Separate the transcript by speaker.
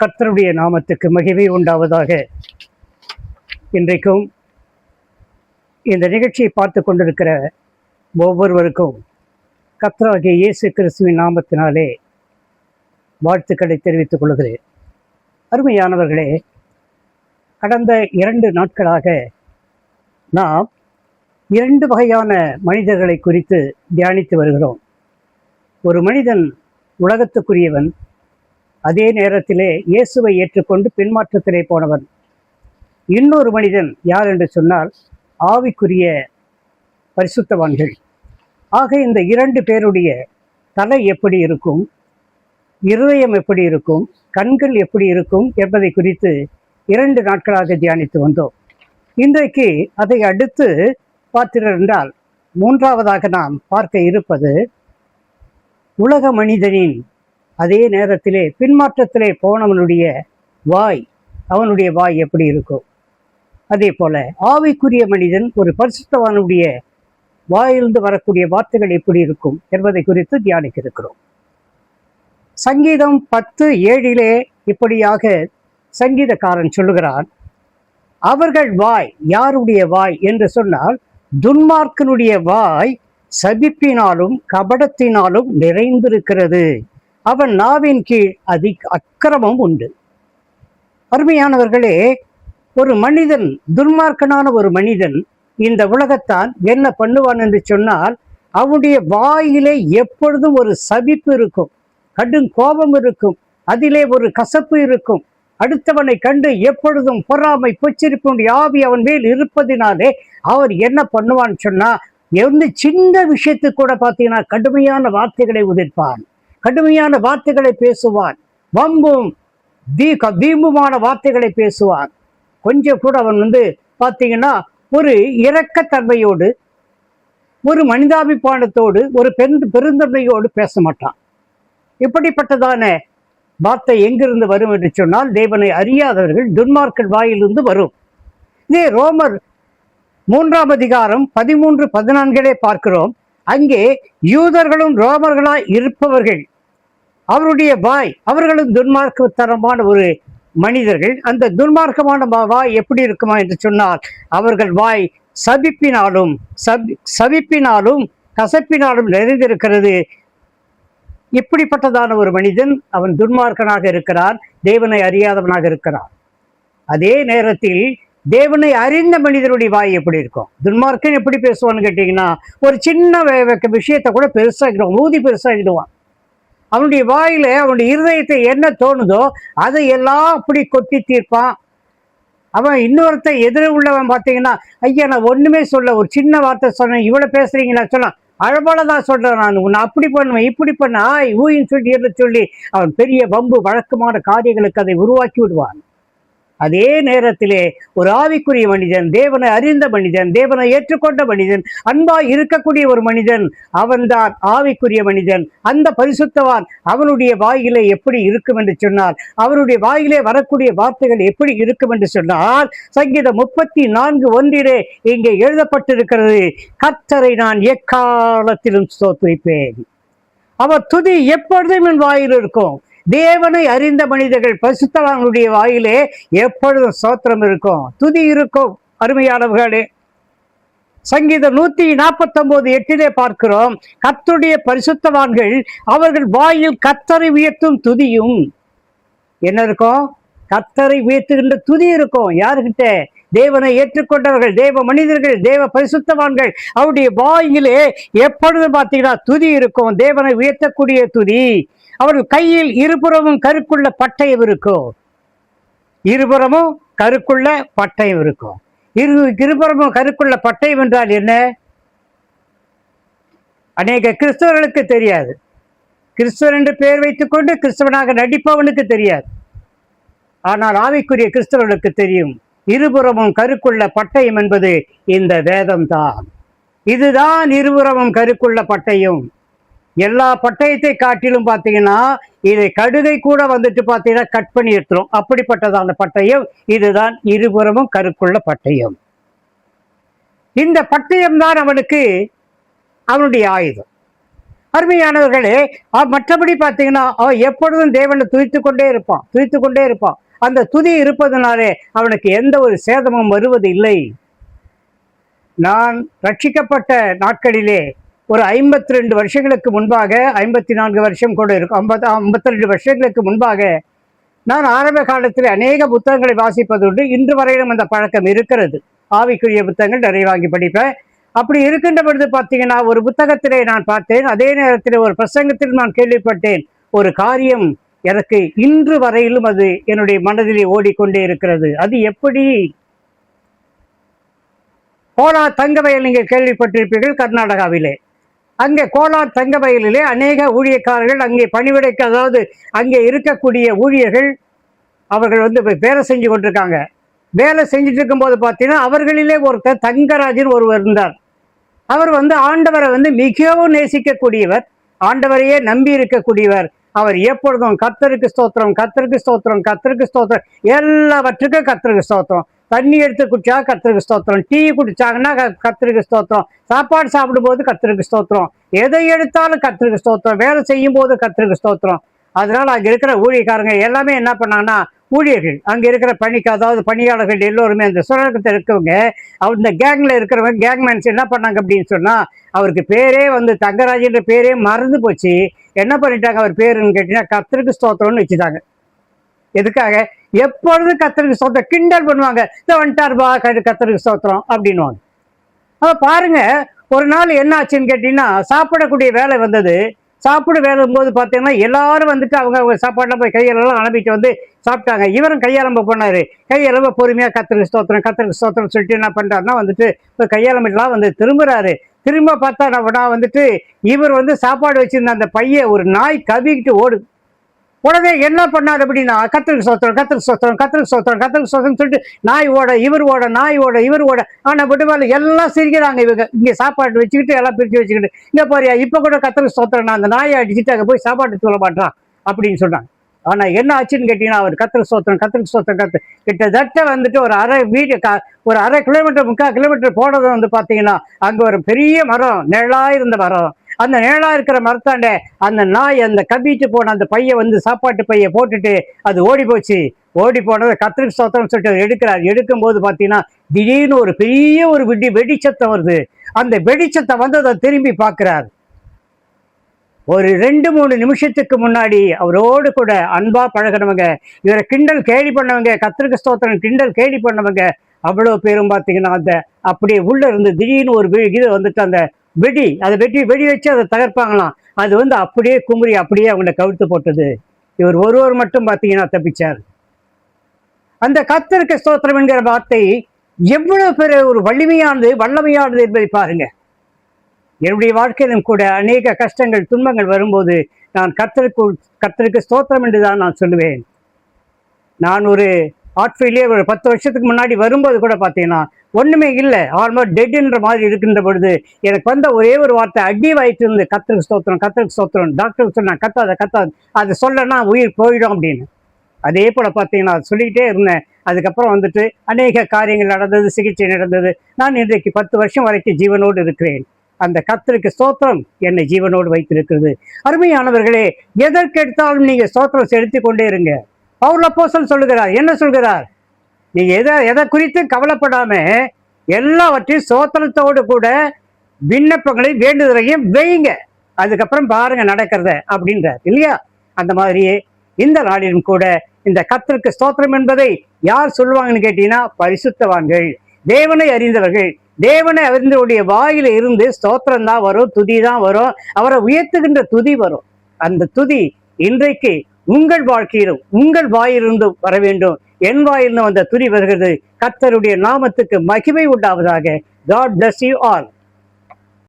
Speaker 1: கர்த்தருடைய நாமத்துக்கு மகிமை உண்டாவதாக. இன்றைக்கும் இந்த நிகழ்ச்சியை பார்த்து கொண்டிருக்கிற ஒவ்வொருவருக்கும் கர்த்தராகிய இயேசு கிறிஸ்துவின் நாமத்தினாலே வாழ்த்துக்களை தெரிவித்துக் கொள்கிறேன். அருமையானவர்களே, கடந்த 2 நாட்களாக நாம் 2 வகையான மனிதர்களை குறித்து தியானித்து வருகிறோம். ஒரு மனிதன் உலகத்துக்குரியவன், அதே நேரத்திலே இயேசுவை ஏற்றுக்கொண்டு பின்மாற்றத்திலே போனவன். இன்னொரு மனிதன் யார் என்று சொன்னால் ஆவிக்குரிய பரிசுத்தவான்கள். ஆக இந்த 2 பேருடைய தலை எப்படி இருக்கும், இருதயம் எப்படி இருக்கும், கண்கள் எப்படி இருக்கும் என்பதை குறித்து 2 நாட்களாக தியானித்து வந்தோம். இன்றைக்கு அதை அடுத்து பார்த்தீர்கள், 3ஆவதாக நாம் பார்க்க இருப்பது உலக மனிதனின் அதே நேரத்திலே பின்மாற்றத்திலே போனவனுடைய வாய், அவனுடைய வாய் எப்படி இருக்கும். அதே போல ஆவிக்குரிய மனிதன், ஒரு பரிசுத்தவானுடைய வாயிலிருந்து வரக்கூடிய வார்த்தைகள் எப்படி இருக்கும் என்பதை குறித்து தியானிக்க இருக்கிறோம். சங்கீதம் 10:7 இப்படியாக சங்கீதக்காரன் சொல்லுகிறான், அவர்கள் வாய், யாருடைய வாய் என்று சொன்னால் துன்மார்க்கனுடைய வாய் சபிப்பினாலும் கபடத்தினாலும் நிறைந்திருக்கிறது, அவன் நாவின் கீழ் அக்கிரமம் உண்டு. அருமையானவர்களே, ஒரு மனிதன், துன்மார்க்கனான ஒரு மனிதன் இந்த உலகத்தான் என்ன பண்ணுவான் என்று சொன்னால், அவனுடைய வாயிலே எப்பொழுதும் ஒரு சபிப்பு இருக்கும், கடும் கோபம் இருக்கும், அதிலே ஒரு கசப்பு இருக்கும். அடுத்தவனை கண்டு எப்பொழுதும் பொறாமை, பொச்சிருப்புடைய ஆவி அவன் மேல் இருப்பதினாலே அவர் என்ன பண்ணுவான்னு சொன்னா, சின்ன விஷயத்துக்கு கூட பார்த்தீங்கன்னா கடுமையான வார்த்தைகளை உதிர்ப்பான், கடுமையான வார்த்தைகளை பேசுவான், வம்பும் தீம்புமான வார்த்தைகளை பேசுவான். கொஞ்சம் கூட அவன் பார்த்தீங்கன்னா ஒரு இரக்கத்தன்மையோடு, ஒரு மனிதாபிமானத்தோடு, ஒரு பெருந்தன்மையோடு பேச மாட்டான். இப்படிப்பட்டதான வார்த்தை எங்கிருந்து வரும் என்று சொன்னால், தேவனை அறியாதவர்கள் துன்மார்க்கன் வாயிலிருந்து வரும். இதே ரோமர் 3ஆம் அதிகாரம் 13-14 பார்க்கிறோம். அங்கே யூதர்களும் ரோமர்களாய் இருப்பவர்கள், அவருடைய வாய், அவர்களும் துன்மார்க்கத்தனமான ஒரு மனிதர்கள். அந்த துன்மார்க்கமான வாய் எப்படி இருக்குமா என்று சொன்னால், அவர்கள் வாய் சபிப்பினாலும் கசப்பினாலும் நிறைந்திருக்கிறது. இப்படிப்பட்டதான ஒரு மனிதன், அவன் துன்மார்க்கனாக இருக்கிறான், தேவனை அறியாதவனாக இருக்கிறான். அதே நேரத்தில் தேவனை அறிந்த மனிதனுடைய வாய் எப்படி இருக்கும்? துன்மார்க்கன் எப்படி பேசுவான்னு கேட்டீங்கன்னா, ஒரு சின்ன விஷயத்தை கூட பெருசாகிடுவான், ஊதி பெருசாகிடுவான். அவனுடைய வாயில அவனுடைய இருதயத்தை என்ன தோணுதோ அதை எல்லாம் அப்படி கொட்டி தீர்ப்பான். அவன் இன்னொருத்த எதிர உள்ளவன் பார்த்தீங்கன்னா, ஐயா நான் ஒண்ணுமே சொல்ல, ஒரு சின்ன வார்த்தை சொன்னேன், இவ்வளவு பேசுறீங்களா சொன்னா, அழபாலதான் சொல்றேன், நான் உன்னை அப்படி பண்ணுவேன், இப்படி பண்ண, ஊயின்னு சொல்லி அவன் பெரிய வம்பு வழக்கமான காரியங்களுக்கு அதை உருவாக்கி விடுவான். அதே நேரத்திலே ஒரு ஆவிக்குரிய மனிதன், தேவனை அறிந்த மனிதன், தேவனை ஏற்றுக்கொண்ட மனிதன், அன்பாய் இருக்கக்கூடிய ஒரு மனிதன், அவன்தான் ஆவிக்குரிய மனிதன். அந்த பரிசுத்தவான் அவனுடைய வாயிலே எப்படி இருக்கும் என்று சொன்னால், அவருடைய வாயிலே வரக்கூடிய வார்த்தைகள் எப்படி இருக்கும் என்று சொன்னால், சங்கீதம் 34:1 இங்கே எழுதப்பட்டிருக்கிறது, கர்த்தரை நான் எக்காலத்திலும் ஸ்தோத்திரிப்பேன், அவர் துதி எப்பொழுதும் என் வாயில் இருக்கும். தேவனை அறிந்த மனிதர்கள், பரிசுத்தவான்களுடைய வாயிலே எப்பொழுதும் ஸ்தோத்திரம் இருக்கும், துதி இருக்கும். அருமையானவர்களே, சங்கீதம் 149:8 பார்க்கிறோம், கர்த்தருடைய பரிசுத்தவான்கள் அவர்கள் வாயில் கர்த்தரை உயர்த்தும் துதியும் என்ன இருக்கும்? கர்த்தரை உயர்த்துகின்ற துதி இருக்கும். யாருக்கிட்ட? தேவனை ஏற்றுக்கொண்டவர்கள், தேவ மனிதர்கள், தேவ பரிசுத்தவான்கள், அவருடைய வாயிலே எப்பொழுதும் பார்த்தீங்கன்னா துதி இருக்கும், தேவனை உயர்த்தக்கூடிய துதி. அவர்கள் கையில் இருபுறமும் கருக்குள்ள பட்டயம் இருக்கும், இருபுறமும் கருக்குள்ள பட்டயம் இருக்கும். இருபுறமும் கருக்குள்ள பட்டயம் என்றால் என்ன? அநேக கிறிஸ்தவர்களுக்கு தெரியாது. கிறிஸ்தவன் என்று பெயர் வைத்துக் கொண்டு கிறிஸ்தவனாக நடிப்பவனுக்கு தெரியாது. ஆனால் ஆவிக்குரிய கிறிஸ்தவர்களுக்கு தெரியும். இருபுறமும் கருக்குள்ள பட்டயம் என்பது இந்த வேதம் தான். இதுதான் இருபுறமும் கருக்குள்ள பட்டயம். எல்லா பட்டயத்தை காட்டிலும் பார்த்தீங்கன்னா இதை கடுகை கூட பார்த்தீங்கன்னா கட் பண்ணி எடுத்துரும். அப்படிப்பட்டதான பட்டயம் இதுதான் இருபுறமும் கருக்குள்ள பட்டயம். இந்த பட்டயம் தான் அவனுக்கு அவனுடைய ஆயுதம். அருமையானவர்களே, மற்றபடி பார்த்தீங்கன்னா அவன் எப்பொழுதும் தேவனை துதித்து கொண்டே இருப்பான். அந்த துதி இருப்பதனாலே அவனுக்கு எந்த ஒரு சேதமும் வருவது இல்லை. நான் ரட்சிக்கப்பட்ட நாட்களிலே ஒரு 52 வருஷங்களுக்கு முன்பாக, 54 வருஷம் கூட இருக்கும், 52 வருஷங்களுக்கு முன்பாக நான் ஆரம்ப காலத்தில் அநேக புத்தகங்களை வாசிப்பதுண்டு. இன்று வரையிலும் அந்த பழக்கம் இருக்கிறது. ஆவிக்குரிய புத்தகங்கள் நிறைய வாங்கி படிப்பேன். அப்படி இருக்கின்ற பொழுது பார்த்தீங்கன்னா ஒரு புத்தகத்திலே நான் பார்த்தேன், அதே நேரத்தில் ஒரு பிரசங்கத்தில் நான் கேள்விப்பட்டேன். ஒரு காரியம் எனக்கு இன்று வரையிலும் அது என்னுடைய மனதிலே ஓடிக்கொண்டே இருக்கிறது. அது எப்படி? கோலார் தங்கவயல் நீங்கள் கேள்விப்பட்டிருப்பீர்கள், கர்நாடகாவிலே. அங்கே கோலார் தங்கவயலிலே அநேக ஊழியக்காரர்கள் அங்கே பணிவிடைக்கு, அதாவது அங்கே இருக்கக்கூடிய ஊழியர்கள் அவர்கள் வேலை செஞ்சு கொண்டிருக்காங்க. வேலை செஞ்சுட்டு இருக்கும்போது பார்த்தீங்கன்னா அவர்களிலே ஒருத்தர் தங்கராஜன் ஒருவர் இருந்தார். அவர் ஆண்டவரை மிகவும் நேசிக்கக்கூடியவர், ஆண்டவரையே நம்பி இருக்கக்கூடியவர். அவர் எப்பொழுதும் கர்த்தருக்கு ஸ்தோத்திரம், கர்த்தருக்கு ஸ்தோத்திரம், கர்த்தருக்கு ஸ்தோத்திரம், எல்லாவற்றுக்கும் கர்த்தருக்கு ஸ்தோத்திரம். தண்ணி எடுத்து குடிச்சா கர்த்தருக்கு ஸ்தோத்திரம், டீ குடிச்சாங்கன்னா கர்த்தருக்கு ஸ்தோத்திரம், சாப்பாடு சாப்பிடும்போது கர்த்தருக்கு ஸ்தோத்திரம், எதை எடுத்தாலும் கர்த்தருக்கு ஸ்தோத்திரம், வேலை செய்யும் போது கர்த்தருக்கு ஸ்தோத்திரம். அதனால அங்கே இருக்கிற ஊழியக்காரங்க எல்லாமே என்ன பண்ணாங்கன்னா, ஊழியர்கள் அங்கே இருக்கிற அதாவது பணியாளர்கள் எல்லோருமே அந்த சுரங்கத்தில் இருக்கவங்க, இந்த கேங்கில் இருக்கிறவங்க, கேங்மேன்ஸ் என்ன பண்ணாங்க அப்படின்னு சொன்னால், அவருக்கு பேரே தங்கராஜன்ற பேரே மறந்து போச்சு. என்ன பண்ணிட்டாங்க அவர் பேருன்னு கேட்டீங்கன்னா, கர்த்தருக்கு ஸ்தோத்திரம்னு வச்சுட்டாங்க. எதுக்காக? எப்பொழுதும் கர்த்தருக்கு ஸ்தோத்திரம் கிண்டல் பண்ணுவாங்க. இதை வந்துட்டார்பா கர்த்தருக்கு ஸ்தோத்திரம் அப்படின்வாங்க. அப்போ பாருங்க, ஒரு நாள் என்ன ஆச்சுன்னு கேட்டீங்கன்னா, சாப்பிடக்கூடிய வேலை வந்தது. சாப்பிட வேலைம்போது பார்த்தீங்கன்னா எல்லாரும் அவங்க சாப்பாடுலாம் போய் கையெல்லாம் அனுப்பிட்டு சாப்பிட்டாங்க. இவரும் கையெலம்பு பண்ணாரு. கையெலம்ப பொறுமையாக கர்த்தருக்கு ஸ்தோத்திரம் சொல்லிட்டு என்ன பண்ணுறாருன்னா இப்போ கையெலம்பெல்லாம் திரும்புறாரு. திரும்ப பார்த்தா நான் இவர் சாப்பாடு வச்சிருந்த அந்த பைய ஒரு நாய் கவிக்கிட்டு ஓடுது. உடனே என்ன பண்ணாரு அப்படின்னா, கர்த்தருக்கு ஸ்தோத்திரம் சொல்லிட்டு நாய் ஓட இவர் ஓட. ஆனா விடுவாள் எல்லாம் சிரிக்கிறாங்க. இவங்க இங்க சாப்பாடு வச்சுக்கிட்டு எல்லாம் பிரிச்சு வச்சுக்கிட்டு, இங்க பாரியா இப்ப கூட கர்த்தருக்கு ஸ்தோத்திரம், நான் அந்த நாயை அடிச்சுட்டு அங்கே போய் சாப்பாடு சொல்ல மாட்டான் அப்படின்னு சொன்னாங்க. ஆனா என்ன ஆச்சுன்னு கேட்டீங்கன்னா, அவர் கர்த்தருக்கு ஸ்தோத்திரம் கிட்டத்தட்ட ஒரு அரை கிலோமீட்டர் 3/4 கிலோமீட்டர் போனது பார்த்தீங்கன்னா, அங்க ஒரு பெரிய மரம், நிழலா இருந்த மரம். அந்த நிழலா இருக்கிற மரத்தாண்ட அந்த நாய் அந்த கவிட்டு போன அந்த பைய சாப்பாட்டு பைய போட்டுட்டு அது ஓடி போச்சு. ஓடி போனதை கர்த்தருக்கு ஸ்தோத்திரம் சொல்லிட்டு எடுக்கிறார். எடுக்கும்போது பார்த்தீங்கன்னா திடீர்னு ஒரு பெரிய ஒரு வெடிச்சத்தம் வருது. அந்த வெடிச்சத்தை அதை திரும்பி பார்க்கிறார். ஒரு 2-3 நிமிஷத்துக்கு முன்னாடி அவரோடு கூட அன்பா பழகினவங்க, இவரை கிண்டல் கேலி பண்ணவங்க, கர்த்தருக்கு ஸ்தோத்திரம் கிண்டல் கேலி பண்ணவங்க அவ்வளோ பேரும் பார்த்தீங்கன்னா அந்த அப்படியே உள்ள இருந்து திடீர்னு ஒரு இது அந்த அதை வெடி வச்சு அதை தகர்ப்பாங்களாம். அது அப்படியே குமுறி அப்படியே அவங்களை கவிழ்த்து போட்டது. இவர் ஒருவர் மட்டும் பார்த்தீங்கன்னா தப்பிச்சார். அந்த கர்த்தருக்கு ஸ்தோத்திரம் என்கிற வார்த்தை எவ்வளவு பெரிய ஒரு வல்லமையானது என்பதை பாருங்க. என்னுடைய வாழ்க்கையிலும் கூட அநேக கஷ்டங்கள் துன்பங்கள் வரும்போது நான் கர்த்தருக்கு ஸ்தோத்திரம் என்றுதான் நான் சொல்லுவேன். நான் ஒரு ஆட்ஃபீல்டிலே ஒரு 10 வருஷத்துக்கு முன்னாடி வரும்போது கூட பார்த்தீங்கன்னா ஒன்றுமே இல்லை, ஆல்மோஸ்ட் டெட்ன்ற மாதிரி இருக்கின்ற பொழுது எனக்கு ஒரே ஒரு வார்த்தை அடி வாய்ட்டு இருந்து, கர்த்தருக்கு ஸ்தோத்திரம். டாக்டருக்கு சொன்னேன், கத்தாது அது சொல்லனா உயிர் போயிடும் அப்படின்னு. அதே போல் பார்த்தீங்கன்னா அது சொல்லிக்கிட்டே இருந்தேன். அதுக்கப்புறம் அநேக காரியங்கள் நடந்தது, சிகிச்சை நடந்தது. நான் இன்றைக்கு 10 வருஷம் வரைக்கும் ஜீவனோடு இருக்கிறேன். அந்த கர்த்தருக்கு ஸ்தோத்திரம் என்னை ஜீவனோடு வைத்திருக்கிறது. அருமையானவர்களே, எதற்கெடுத்தாலும் நீங்க ஸ்தோத்திரம் செலுத்திக் கொண்டே இருங்க. பவுல் அப்போஸ்தலன் சொல்லுகிறார், என்ன சொல்கிறார்? நீங்க எதை குறித்து கவலைப்படாம எல்லாவற்றையும் ஸ்தோத்திரத்தோடு கூட விண்ணப்பங்களை வேண்டுதலையும் வைங்க, அதுக்கப்புறம் பாருங்க நடக்கிறத அப்படின்றார் இல்லையா? அந்த மாதிரியே இந்த நாளிலும் கூட இந்த கர்த்தருக்கு ஸ்தோத்திரம் என்பதை யார் சொல்லுவாங்கன்னு கேட்டீங்கன்னா, பரிசுத்தவான்கள், தேவனை அறிந்தவர்கள். தேவனை அறிந்தவருடைய வாயில இருந்து ஸ்தோத்திரம் தான் வரும், துதி தான் வரும், அவரை உயர்த்துகின்ற துதி வரும். அந்த துதி இன்றைக்கு உங்கள் வாழ்க்கையிலும் உங்கள் வாயிலிருந்து வர வேண்டும். என் வாயிலிருந்து வந்த துதி வருகிறது. கர்த்தருடைய நாமத்துக்கு மகிமை உண்டாவதாக. God bless you all.